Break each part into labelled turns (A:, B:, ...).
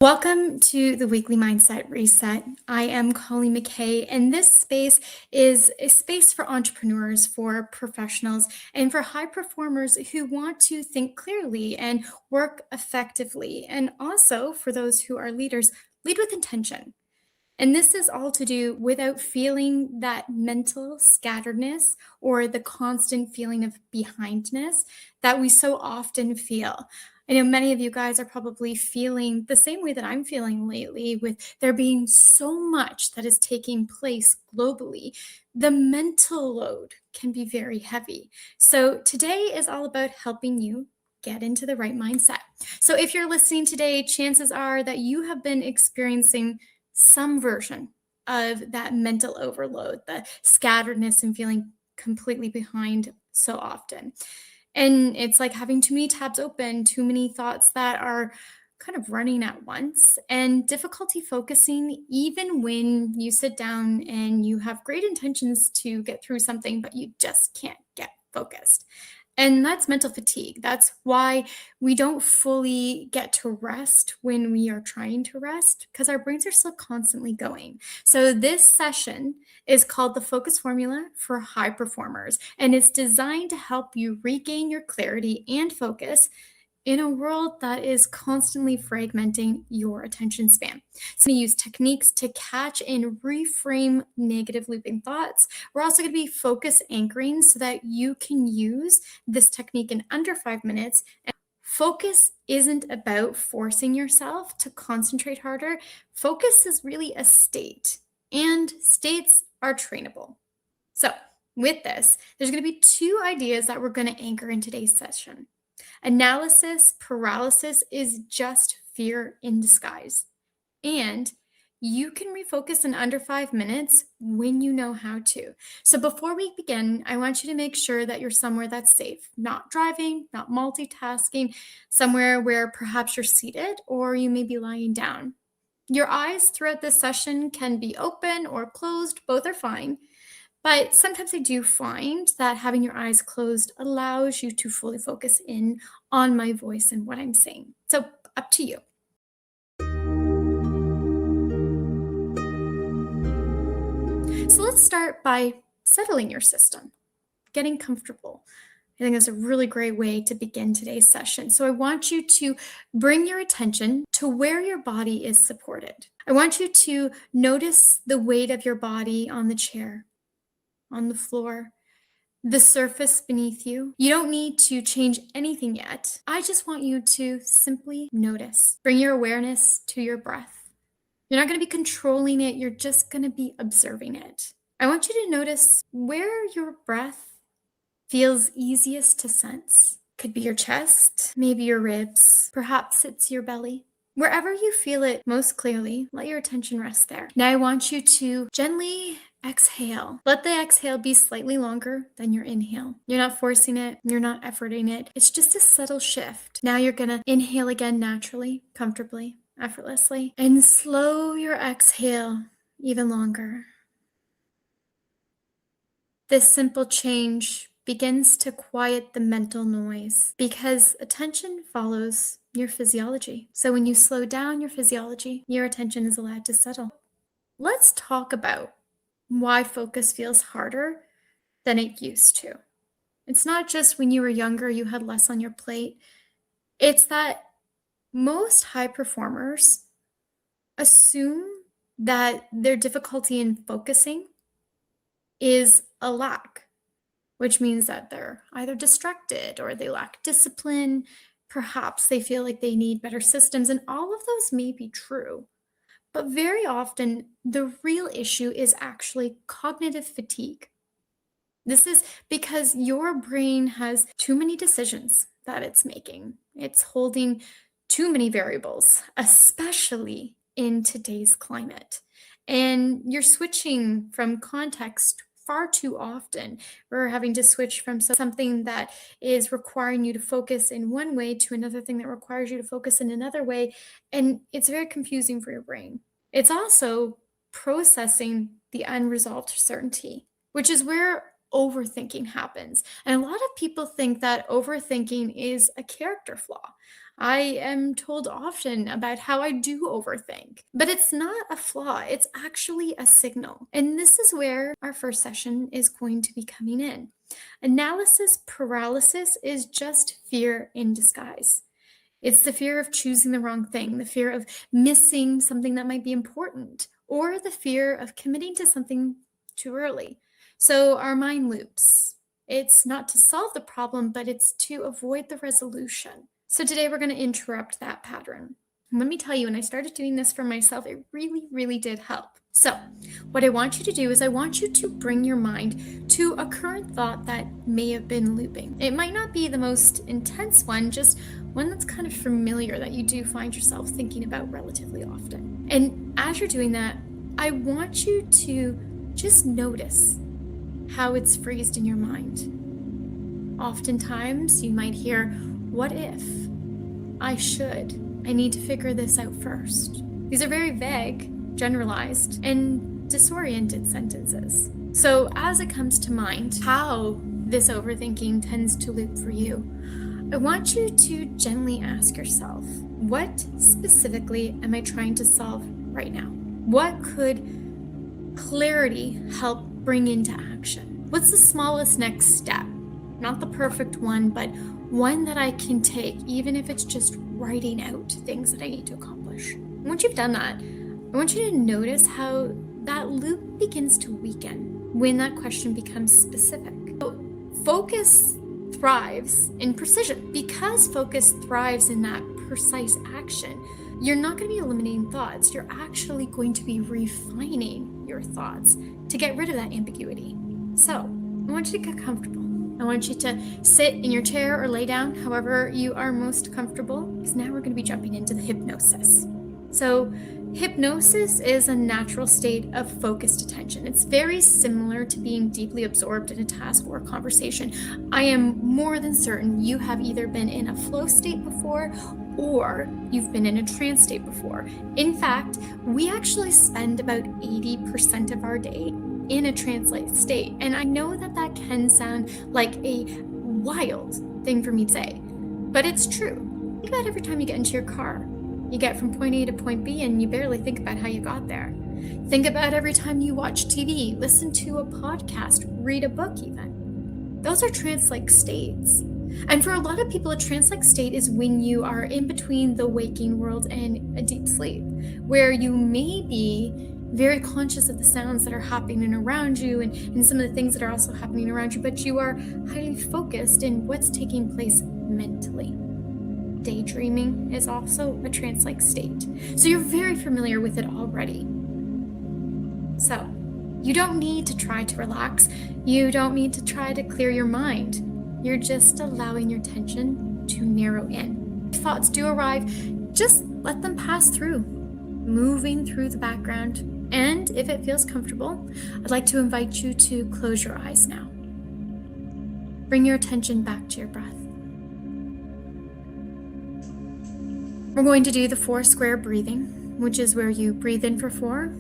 A: Welcome to the Weekly Mindset Reset. I am Colleen McKay, and this space is a space for entrepreneurs, for professionals, and for high performers who want to think clearly and work effectively. And also for those who are leaders, lead with intention. And this is all to do without feeling that mental scatteredness or the constant feeling of behindness that we so often feel. I know many of you guys are probably feeling the same way that I'm feeling lately, with there being so much that is taking place globally. The mental load can be very heavy. So today is all about helping you get into the right mindset. So if you're listening today, chances are that you have been experiencing some version of that mental overload, the scatteredness and feeling completely behind so often. And it's like having too many tabs open, too many thoughts that are kind of running at once, and difficulty focusing even when you sit down and you have great intentions to get through something, but you just can't get focused. And that's mental fatigue. That's why we don't fully get to rest when we are trying to rest, because our brains are still constantly going. So, this session is called the Focus Formula for High Performers, and it's designed to help you regain your clarity and focus in a world that is constantly fragmenting your attention span. So, we use techniques to catch and reframe negative looping thoughts. We're also going to be focus anchoring so that you can use this technique in under 5 minutes. And focus isn't about forcing yourself to concentrate harder. Focus is really a state, and states are trainable. So, with this, there's going to be two ideas that we're going to anchor in today's session. Analysis paralysis is just fear in disguise. And you can refocus in under 5 minutes when you know how to. So before we begin, I want you to make sure that you're somewhere that's safe, not driving, not multitasking, somewhere where perhaps you're seated or you may be lying down. Your eyes throughout this session can be open or closed, both are fine. But sometimes I do find that having your eyes closed allows you to fully focus in on my voice and what I'm saying. So, up to you. So, let's start by settling your system, getting comfortable. I think that's a really great way to begin today's session. So, I want you to bring your attention to where your body is supported. I want you to notice the weight of your body on the chair, on the floor, the surface beneath you. You don't need to change anything yet. I just want you to simply notice. Bring your awareness to your breath. You're not going to be controlling it, you're just going to be observing it. I want you to notice where your breath feels easiest to sense. Could be your chest, maybe your ribs, perhaps it's your belly. Wherever you feel it most clearly, let your attention rest there. Now I want you to gently exhale. Let the exhale be slightly longer than your inhale. You're not forcing it, you're not efforting it. It's just a subtle shift. Now you're gonna inhale again naturally, comfortably, effortlessly, and slow your exhale even longer. This simple change begins to quiet the mental noise because attention follows your physiology. So when you slow down your physiology, your attention is allowed to settle. Let's talk about why focus feels harder than it used to. It's not just when you were younger, you had less on your plate. It's that most high performers assume that their difficulty in focusing is a lack, which means that they're either distracted or they lack discipline. Perhaps they feel like they need better systems, and all of those may be true. But very often, the real issue is actually cognitive fatigue. This is because your brain has too many decisions that it's making. It's holding too many variables, especially in today's climate. And you're switching from context far too often. We're having to switch from something that is requiring you to focus in one way to another thing that requires you to focus in another way. And it's very confusing for your brain. It's also processing the unresolved certainty, which is where overthinking happens. And a lot of people think that overthinking is a character flaw. I am told often about how I do overthink, but it's not a flaw, it's actually a signal. And this is where our first session is going to be coming in. Analysis paralysis is just fear in disguise. It's the fear of choosing the wrong thing, the fear of missing something that might be important, or the fear of committing to something too early. So our mind loops. It's not to solve the problem, but it's to avoid the resolution. So today we're going to interrupt that pattern. And let me tell you, when I started doing this for myself, it really, really did help. So, what I want you to do is I want you to bring your mind to a current thought that may have been looping. It might not be the most intense one, just one that's kind of familiar that you do find yourself thinking about relatively often. And as you're doing that, I want you to just notice how it's phrased in your mind. Oftentimes, you might hear, "What if? I should. I need to figure this out first." These are very vague, generalized, and disoriented sentences. So, as it comes to mind how this overthinking tends to loop for you, I want you to gently ask yourself, what specifically am I trying to solve right now? What could clarity help bring into action? What's the smallest next step? Not the perfect one, but one that I can take, even if it's just writing out things that I need to accomplish. And once you've done that, I want you to notice how that loop begins to weaken when that question becomes specific. So focus thrives in precision. Because focus thrives in that precise action, you're not going to be eliminating thoughts. You're actually going to be refining your thoughts to get rid of that ambiguity. So I want you to get comfortable. I want you to sit in your chair or lay down, however you are most comfortable, because now we're going to be jumping into the hypnosis. So hypnosis is a natural state of focused attention. It's very similar to being deeply absorbed in a task or a conversation. I am more than certain you have either been in a flow state before or you've been in a trance state before. In fact, we actually spend about 80% of our day in a trance-like state. And I know that that can sound like a wild thing for me to say, but it's true. Think about every time you get into your car. You get from point A to point B and you barely think about how you got there. Think about every time you watch TV, listen to a podcast, read a book even. Those are trance-like states. And for a lot of people, a trance-like state is when you are in between the waking world and a deep sleep, where you may be very conscious of the sounds that are happening around you and some of the things that are also happening around you, but you are highly focused in what's taking place mentally. Daydreaming is also a trance-like state. So you're very familiar with it already. So you don't need to try to relax. You don't need to try to clear your mind. You're just allowing your attention to narrow in. If thoughts do arrive, just let them pass through, moving through the background. And if it feels comfortable, I'd like to invite you to close your eyes now. Bring your attention back to your breath. We're going to do the 4 square breathing, which is where you breathe in for 4,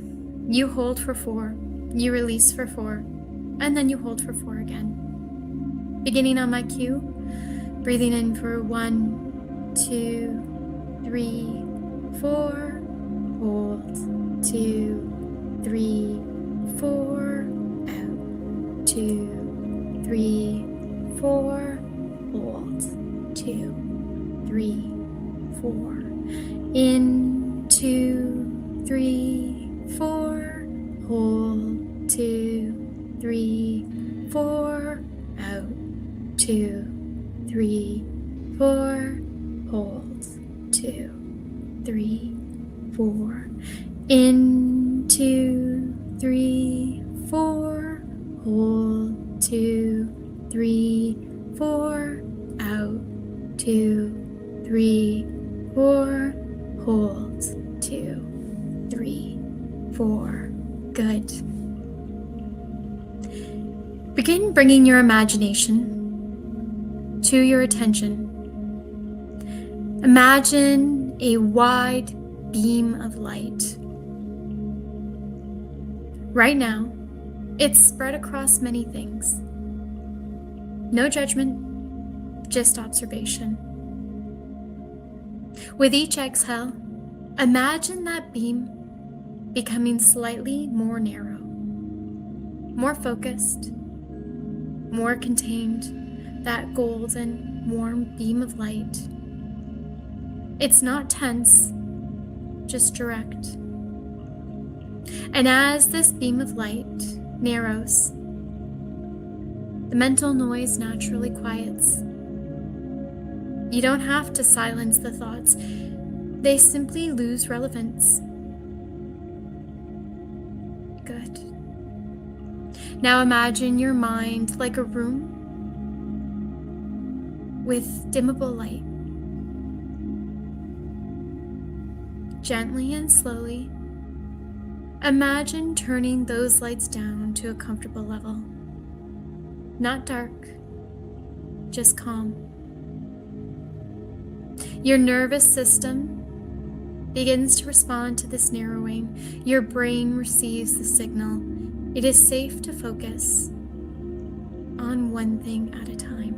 A: you hold for 4, you release for 4, and then you hold for 4 again. Beginning on my cue, breathing in for 1, 2, 3, 4, hold, 2, 3, 4, out, 2, 3, 4, hold, 2, 3, 4, in, 2, 3, 4, hold, 2, 3, 4, out, 2, 3, 4, hold, 2, 3, 4, in, 2, 3, 4, hold, 2, 3, 4, out, 2, 3, 4, hold, 2, 3, 4. Good. Begin bringing your imagination to your attention. Imagine a wide beam of light. Right now, it's spread across many things. No judgment, just observation. With each exhale, imagine that beam becoming slightly more narrow, more focused, more contained, that golden, warm beam of light. It's not tense, just direct. And as this beam of light narrows, the mental noise naturally quiets. You don't have to silence the thoughts. They simply lose relevance. Good. Now imagine your mind like a room with dimmable light. Gently and slowly, imagine turning those lights down to a comfortable level. Not dark, just calm. Your nervous system begins to respond to this narrowing. Your brain receives the signal. It is safe to focus on one thing at a time.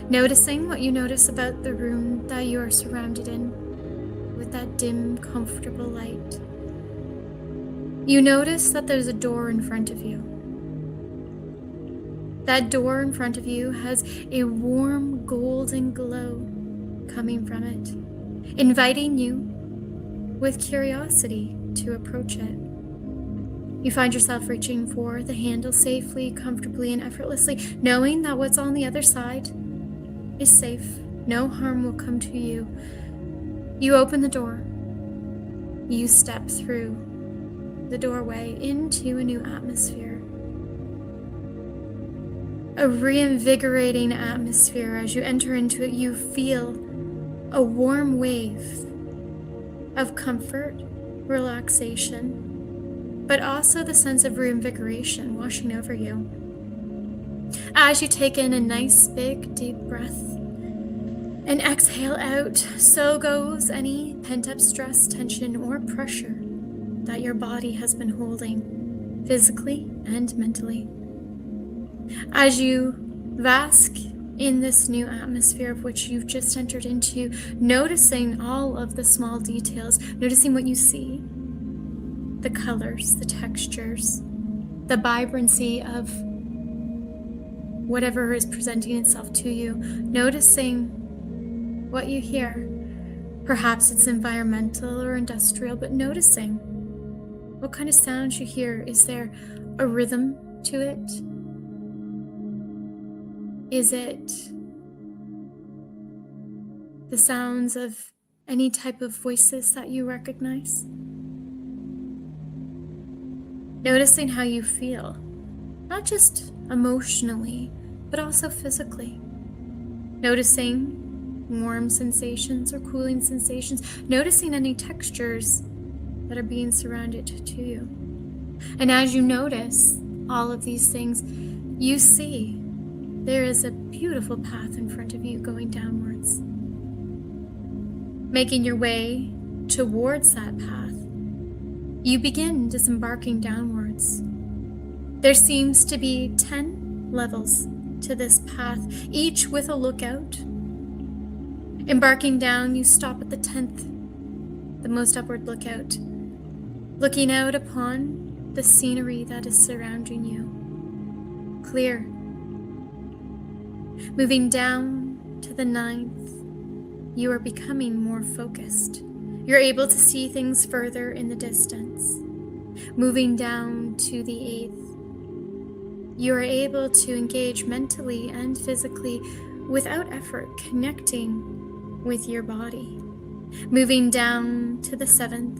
A: Noticing what you notice about the room that you are surrounded in with that dim, comfortable light. You notice that there's a door in front of you. That door in front of you has a warm golden glow coming from it, inviting you with curiosity to approach it. You find yourself reaching for the handle safely, comfortably, and effortlessly, knowing that what's on the other side is safe. No harm will come to you. You open the door. You step through the doorway into a new atmosphere. A reinvigorating atmosphere. As you enter into it, you feel a warm wave of comfort, relaxation, but also the sense of reinvigoration washing over you. As you take in a nice big deep breath and exhale out, so goes any pent-up stress, tension, or pressure that your body has been holding, physically and mentally. As you bask in this new atmosphere of which you've just entered into, noticing all of the small details, noticing what you see, the colors, the textures, the vibrancy of whatever is presenting itself to you, noticing what you hear. Perhaps it's environmental or industrial, but noticing what kind of sounds you hear. Is there a rhythm to it? Is it the sounds of any type of voices that you recognize? Noticing how you feel, not just emotionally, but also physically. Noticing warm sensations or cooling sensations. Noticing any textures that are being surrounded to you. And as you notice all of these things, you see there is a beautiful path in front of you going downwards. Making your way towards that path, you begin disembarking downwards. There seems to be 10 levels to this path, each with a lookout. Embarking down, you stop at the 10th, the most upward lookout, looking out upon the scenery that is surrounding you. Clear. Moving down to the 9th, you are becoming more focused. You're able to see things further in the distance. Moving down to the 8th, you are able to engage mentally and physically without effort, connecting with your body. Moving down to the 7th,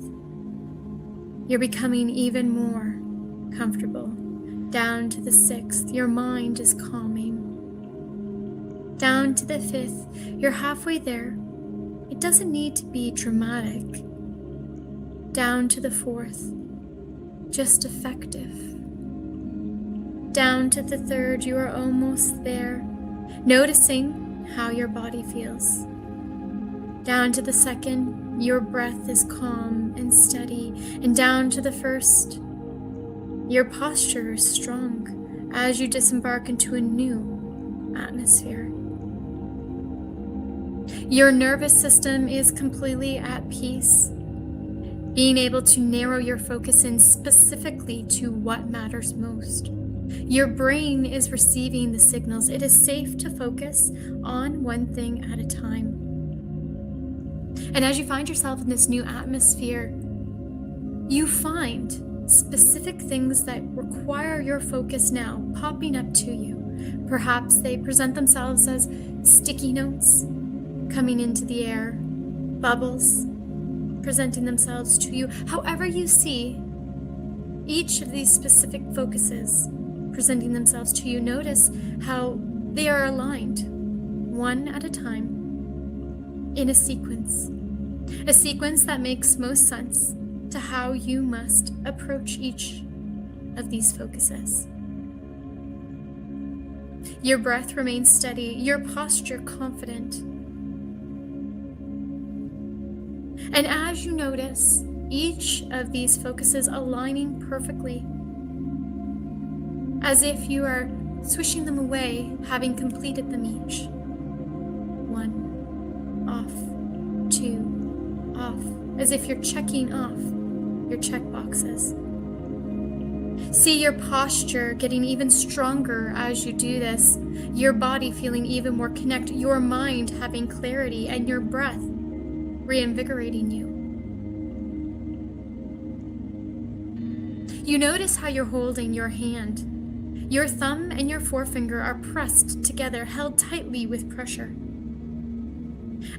A: you're becoming even more comfortable. Down to the 6th, your mind is calming. Down to the 5th, you're halfway there. It doesn't need to be dramatic. Down to the 4th, just effective. Down to the 3rd, you are almost there, noticing how your body feels. Down to the 2nd, your breath is calm and steady. And down to the 1st, your posture is strong as you disembark into a new atmosphere. Your nervous system is completely at peace, being able to narrow your focus in specifically to what matters most. Your brain is receiving the signals. It is safe to focus on one thing at a time. And as you find yourself in this new atmosphere, you find specific things that require your focus now popping up to you. Perhaps they present themselves as sticky notes coming into the air, bubbles presenting themselves to you. However you see each of these specific focuses presenting themselves to you, notice how they are aligned, one at a time, in a sequence that makes most sense to how you must approach each of these focuses. Your breath remains steady, your posture confident. And as you notice each of these focuses aligning perfectly, as if you are swishing them away, having completed them each. 1, off, 2, off, as if you're checking off your check boxes. See your posture getting even stronger as you do this, your body feeling even more connected, your mind having clarity, and your breath reinvigorating you. You notice how you're holding your hand. Your thumb and your forefinger are pressed together, held tightly with pressure.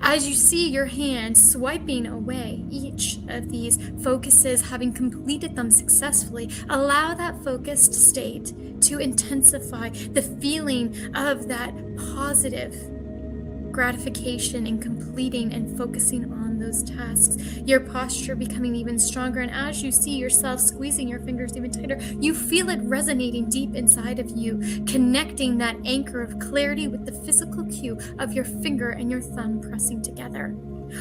A: As you see your hand swiping away each of these focuses, having completed them successfully, allow that focused state to intensify the feeling of that positive gratification in completing and focusing on those tasks. Your posture becoming even stronger, and as you see yourself squeezing your fingers even tighter, you feel it resonating deep inside of you, connecting that anchor of clarity with the physical cue of your finger and your thumb pressing together.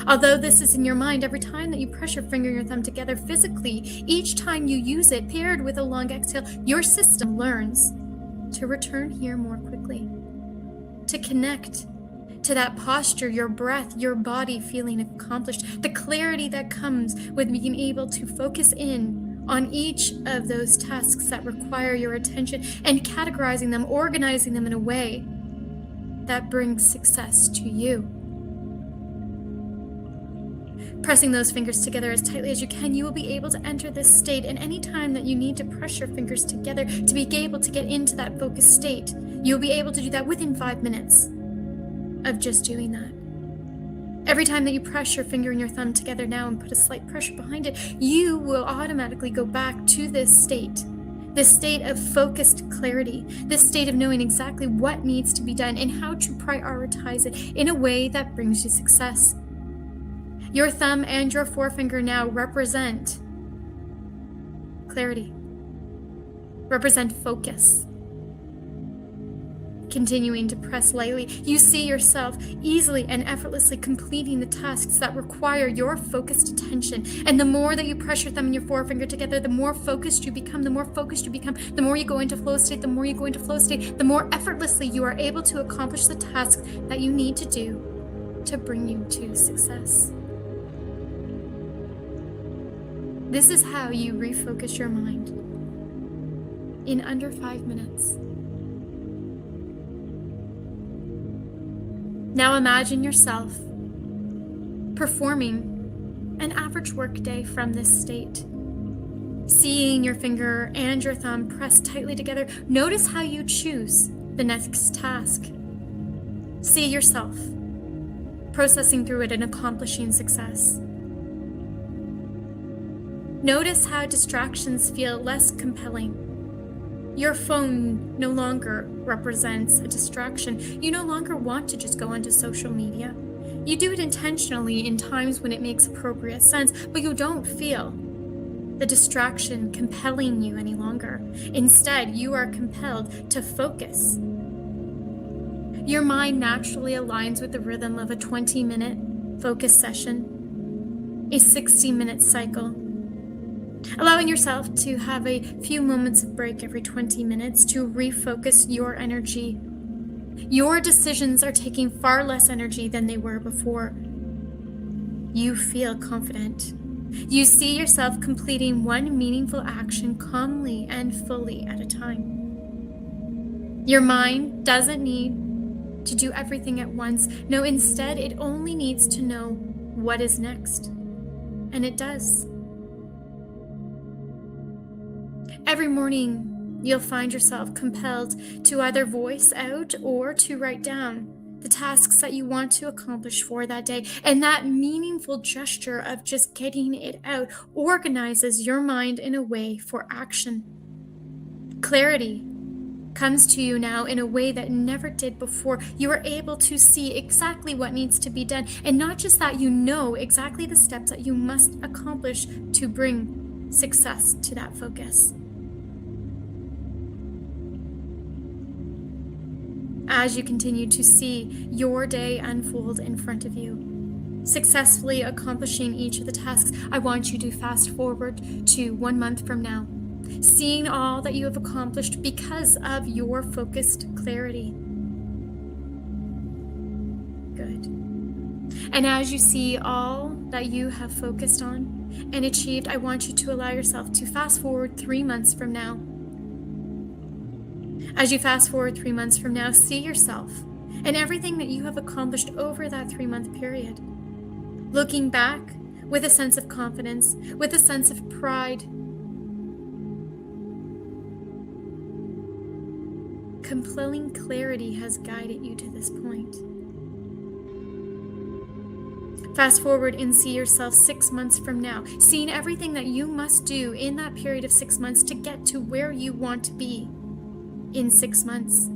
A: Although this is in your mind, every time that you press your finger and your thumb together physically, each time you use it paired with a long exhale, your system learns to return here more quickly, to connect to that posture, your breath, your body feeling accomplished, the clarity that comes with being able to focus in on each of those tasks that require your attention and categorizing them, organizing them in a way that brings success to you. Pressing those fingers together as tightly as you can, you will be able to enter this state, and any time that you need to press your fingers together to be able to get into that focused state, you'll be able to do that within 5 minutes of just doing that. Every time that you press your finger and your thumb together now and put a slight pressure behind it, you will automatically go back to this state of focused clarity, this state of knowing exactly what needs to be done and how to prioritize it in a way that brings you success. Your thumb and your forefinger now represent clarity, represent focus. Continuing to press lightly, you see yourself easily and effortlessly completing the tasks that require your focused attention. And the more that you press your thumb and your forefinger together, the more focused you become, the more you go into flow state, the more effortlessly you are able to accomplish the tasks that you need to do to bring you to success. This is how you refocus your mind in under 5 minutes. Now imagine yourself performing an average workday from this state. Seeing your finger and your thumb pressed tightly together, notice how you choose the next task. See yourself processing through it and accomplishing success. Notice how distractions feel less compelling. Your phone no longer represents a distraction. You no longer want to just go onto social media. You do it intentionally in times when it makes appropriate sense, but you don't feel the distraction compelling you any longer. Instead, you are compelled to focus. Your mind naturally aligns with the rhythm of a 20-minute focus session, a 60-minute cycle, allowing yourself to have a few moments of break every 20 minutes to refocus your energy Your decisions are taking far less energy than they were before. You feel confident. You see yourself completing one meaningful action calmly and fully at a time. Your mind doesn't need to do everything at once. No, instead, it only needs to know what is next. And it does. Every morning, you'll find yourself compelled to either voice out or to write down the tasks that you want to accomplish for that day. And that meaningful gesture of just getting it out organizes your mind in a way for action. Clarity comes to you now in a way that never did before. You are able to see exactly what needs to be done. And not just that, you know exactly the steps that you must accomplish to bring success to that focus. As you continue to see your day unfold in front of you, successfully accomplishing each of the tasks, I want you to fast forward to 1 month from now, seeing all that you have accomplished because of your focused clarity. Good. And as you see all that you have focused on and achieved, I want you to allow yourself to fast forward 3 months from now. As you fast forward 3 months from now, see yourself and everything that you have accomplished over that 3-month period. Looking back with a sense of confidence, with a sense of pride. Compelling clarity has guided you to this point. Fast forward and see yourself 6 months from now, seeing everything that you must do in that period of 6 months to get to where you want to be in 6 months.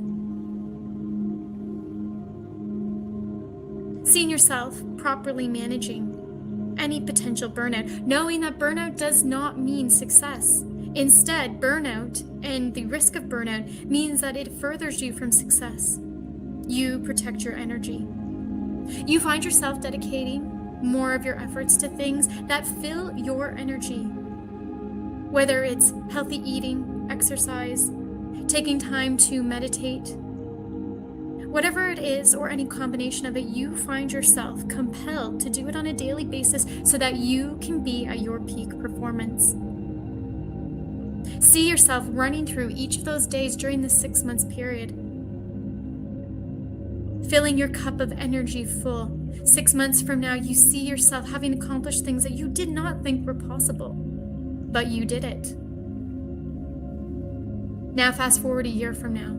A: Seeing yourself properly managing any potential burnout, knowing that burnout does not mean success. Instead, burnout and the risk of burnout means that it furthers you from success. You protect your energy. You find yourself dedicating more of your efforts to things that fill your energy, whether it's healthy eating, exercise, taking time to meditate. Whatever it is, or any combination of it, you find yourself compelled to do it on a daily basis so that you can be at your peak performance. See yourself running through each of those days during the 6 months period, filling your cup of energy full. 6 months from now, you see yourself having accomplished things that you did not think were possible, but you did it. Now fast forward a year from now.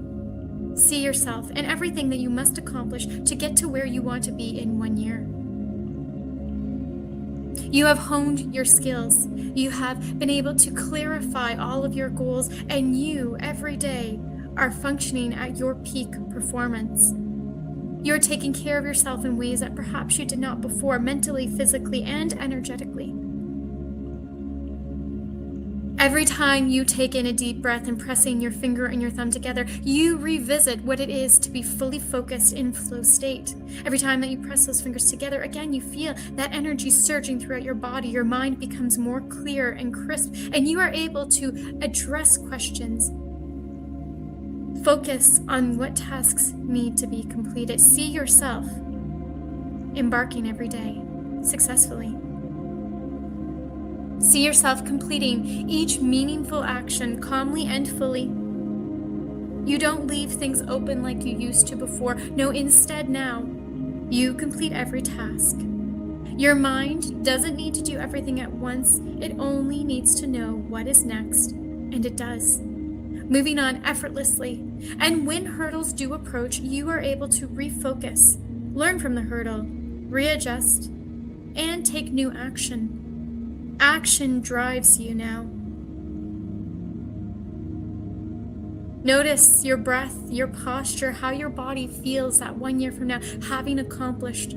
A: See yourself and everything that you must accomplish to get to where you want to be in 1 year. You have honed your skills. You have been able to clarify all of your goals, and you, every day, are functioning at your peak performance. You're taking care of yourself in ways that perhaps you did not before, mentally, physically, and energetically. Every time you take in a deep breath and pressing your finger and your thumb together, you revisit what it is to be fully focused in flow state. Every time that you press those fingers together, again, you feel that energy surging throughout your body. Your mind becomes more clear and crisp, and you are able to address questions. Focus on what tasks need to be completed. See yourself embarking every day successfully. See yourself completing each meaningful action calmly and fully. You don't leave things open like you used to before. No, instead now, you complete every task. Your mind doesn't need to do everything at once. It only needs to know what is next, and it does. Moving on effortlessly. And when hurdles do approach, you are able to refocus, learn from the hurdle, readjust, and take new action. Action drives you now. Notice your breath, your posture, how your body feels that 1 year from now, having accomplished,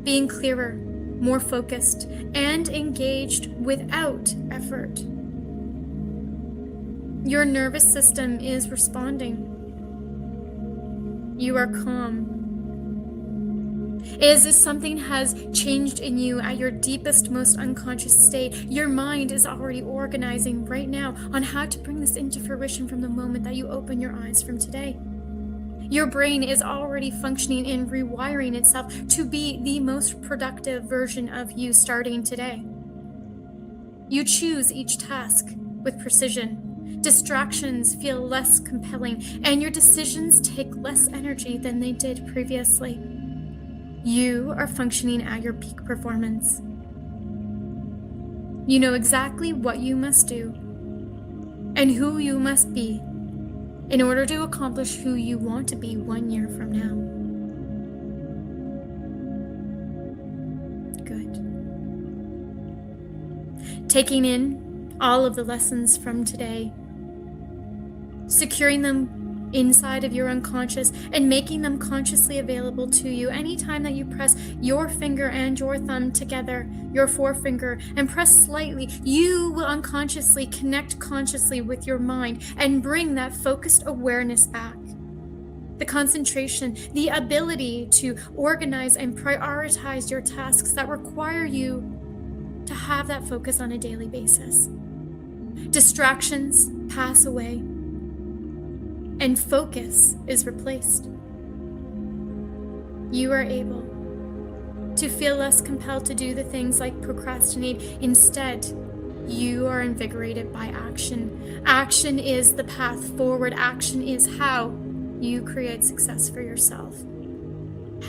A: being clearer, more focused, and engaged without effort. Your nervous system is responding. You are calm. As if something has changed in you at your deepest, most unconscious state, your mind is already organizing right now on how to bring this into fruition from the moment that you open your eyes from today. Your brain is already functioning and rewiring itself to be the most productive version of you starting today. You choose each task with precision. Distractions feel less compelling, and your decisions take less energy than they did previously. You are functioning at your peak performance. You know exactly what you must do and who you must be in order to accomplish who you want to be 1 year from now. Good. Taking in all of the lessons from today, securing them inside of your unconscious and making them consciously available to you anytime that you press your finger and your thumb together, your forefinger, and press slightly, you will unconsciously connect consciously with your mind and bring that focused awareness back. The concentration, the ability to organize and prioritize your tasks that require you to have that focus on a daily basis. Distractions pass away, and focus is replaced. You are able to feel less compelled to do the things like procrastinate. Instead, you are invigorated by action. Action is the path forward. Action is how you create success for yourself,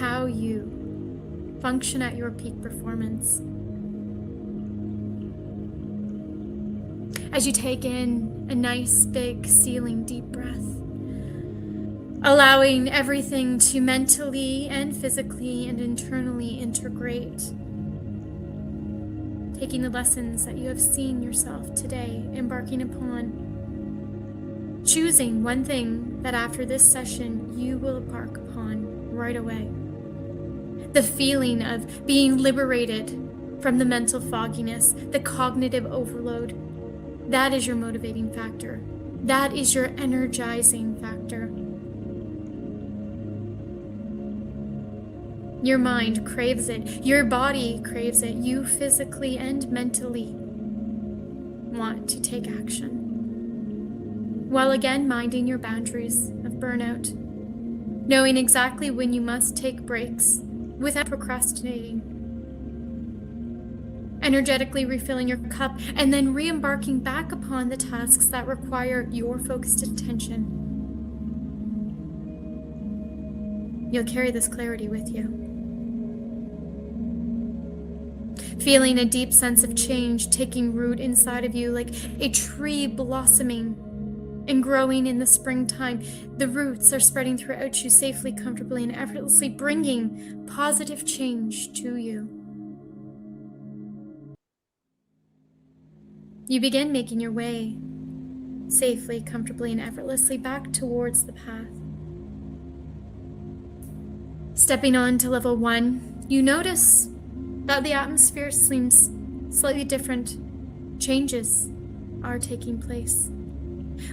A: how you function at your peak performance. As you take in a nice, big, sealing, deep breath, allowing everything to mentally and physically and internally integrate, taking the lessons that you have seen yourself today, embarking upon, choosing one thing that after this session you will embark upon right away. The feeling of being liberated from the mental fogginess, the cognitive overload, that is your motivating factor. That is your energizing factor. Your mind craves it. Your body craves it. You physically and mentally want to take action, while again minding your boundaries of burnout, knowing exactly when you must take breaks without procrastinating, energetically refilling your cup, and then re-embarking back upon the tasks that require your focused attention. You'll carry this clarity with you. Feeling a deep sense of change taking root inside of you like a tree blossoming and growing in the springtime. The roots are spreading throughout you safely, comfortably, and effortlessly, bringing positive change to you. You begin making your way safely, comfortably, and effortlessly back towards the path. Stepping on to level 1, you notice that the atmosphere seems slightly different. Changes are taking place.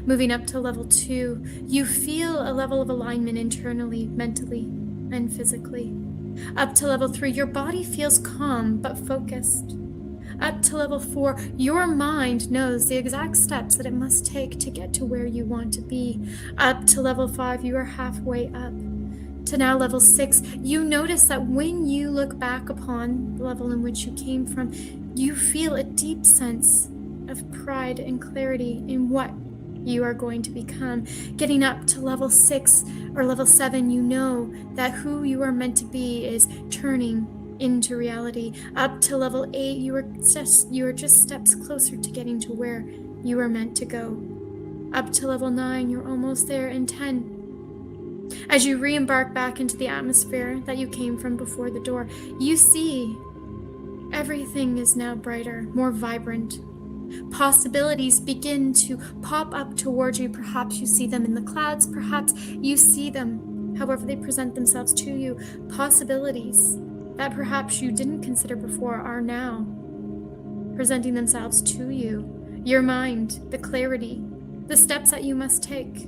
A: Moving up to level 2, you feel a level of alignment internally, mentally, and physically. Up to level 3, your body feels calm but focused. Up to level 4, your mind knows the exact steps that it must take to get to where you want to be. Up to level 5, you are halfway up. To now level 6, you notice that when you look back upon the level in which you came from, you feel a deep sense of pride and clarity in what you are going to become. Getting up to level 6 or level 7, you know that who you are meant to be is turning into reality. Up to level 8, you are just steps closer to getting to where you are meant to go. Up to level 9, you're almost there. And 10, as you re-embark back into the atmosphere that you came from before the door, you see everything is now brighter, more vibrant. Possibilities begin to pop up towards you. Perhaps you see them in the clouds. Perhaps you see them however they present themselves to you. Possibilities that perhaps you didn't consider before are now presenting themselves to you. Your mind, the clarity, the steps that you must take.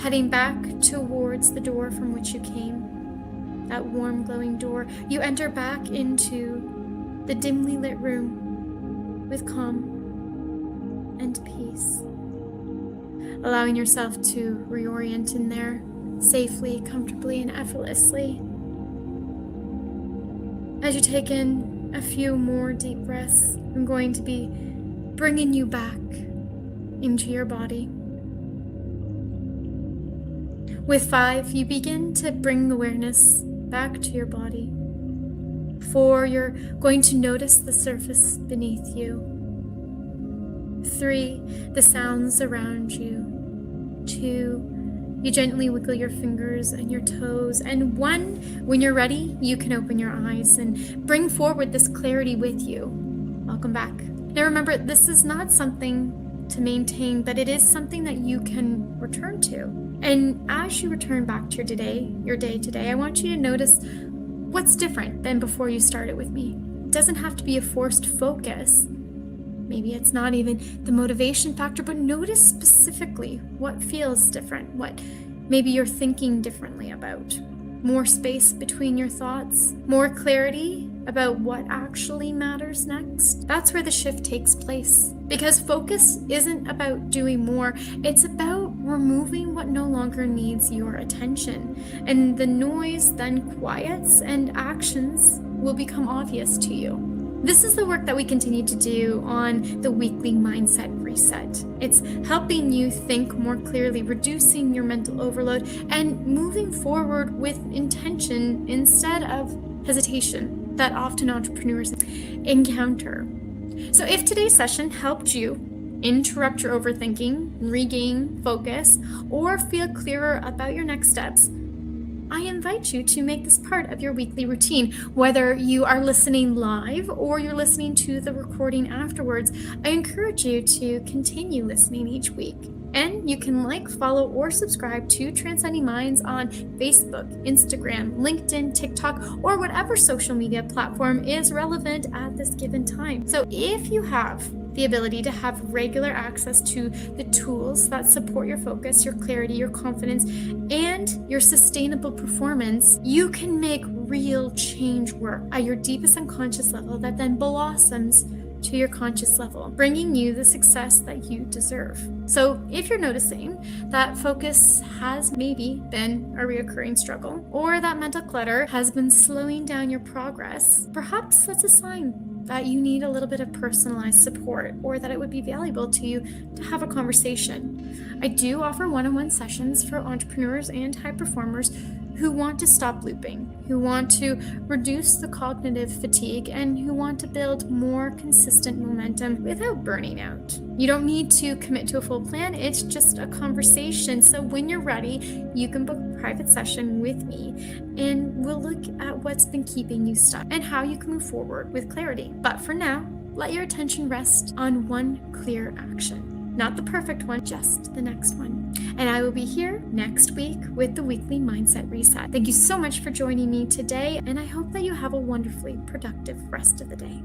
A: Heading back towards the door from which you came, that warm, glowing door, you enter back into the dimly lit room with calm and peace. allowing yourself to reorient in there safely, comfortably, and effortlessly. As you take in a few more deep breaths, I'm going to be bringing you back into your body. With 5, you begin to bring awareness back to your body. 4, you're going to notice the surface beneath you. 3, the sounds around you. 2, you gently wiggle your fingers and your toes. And 1, when you're ready, you can open your eyes and bring forward this clarity with you. Welcome back. Now remember, this is not something to maintain, but it is something that you can return to. And as you return back to your day today, I want you to notice what's different than before you started with me. It doesn't have to be a forced focus. Maybe it's not even the motivation factor, but notice specifically what feels different, what maybe you're thinking differently about. More space between your thoughts, more clarity about what actually matters next. That's where the shift takes place. Because focus isn't about doing more, it's about removing what no longer needs your attention. And the noise then quiets and actions will become obvious to you. This is the work that we continue to do on the weekly mindset reset. It's helping you think more clearly, reducing your mental overload, and moving forward with intention instead of hesitation that often entrepreneurs encounter. So if today's session helped you interrupt your overthinking, regain focus, or feel clearer about your next steps, I invite you to make this part of your weekly routine. Whether you are listening live or you're listening to the recording afterwards, I encourage you to continue listening each week. And you can follow, or subscribe to Transcending Minds on Facebook, Instagram, LinkedIn, TikTok, or whatever social media platform is relevant at this given time. So if you have the ability to have regular access to the tools that support your focus, your clarity, your confidence, and your sustainable performance, you can make real change work at your deepest unconscious level that then blossoms to your conscious level, bringing you the success that you deserve. So if you're noticing that focus has maybe been a reoccurring struggle, or that mental clutter has been slowing down your progress, perhaps that's a sign that you need a little bit of personalized support, or that it would be valuable to you to have a conversation. I do offer one-on-one sessions for entrepreneurs and high performers who want to stop looping, who want to reduce the cognitive fatigue, and who want to build more consistent momentum without burning out. You don't need to commit to a full plan, it's just a conversation. So when you're ready, you can book a private session with me, and we'll look at what's been keeping you stuck and how you can move forward with clarity. But for now, let your attention rest on one clear action. Not the perfect one, just the next one. And I will be here next week with the weekly mindset reset. Thank you so much for joining me today, and I hope that you have a wonderfully productive rest of the day.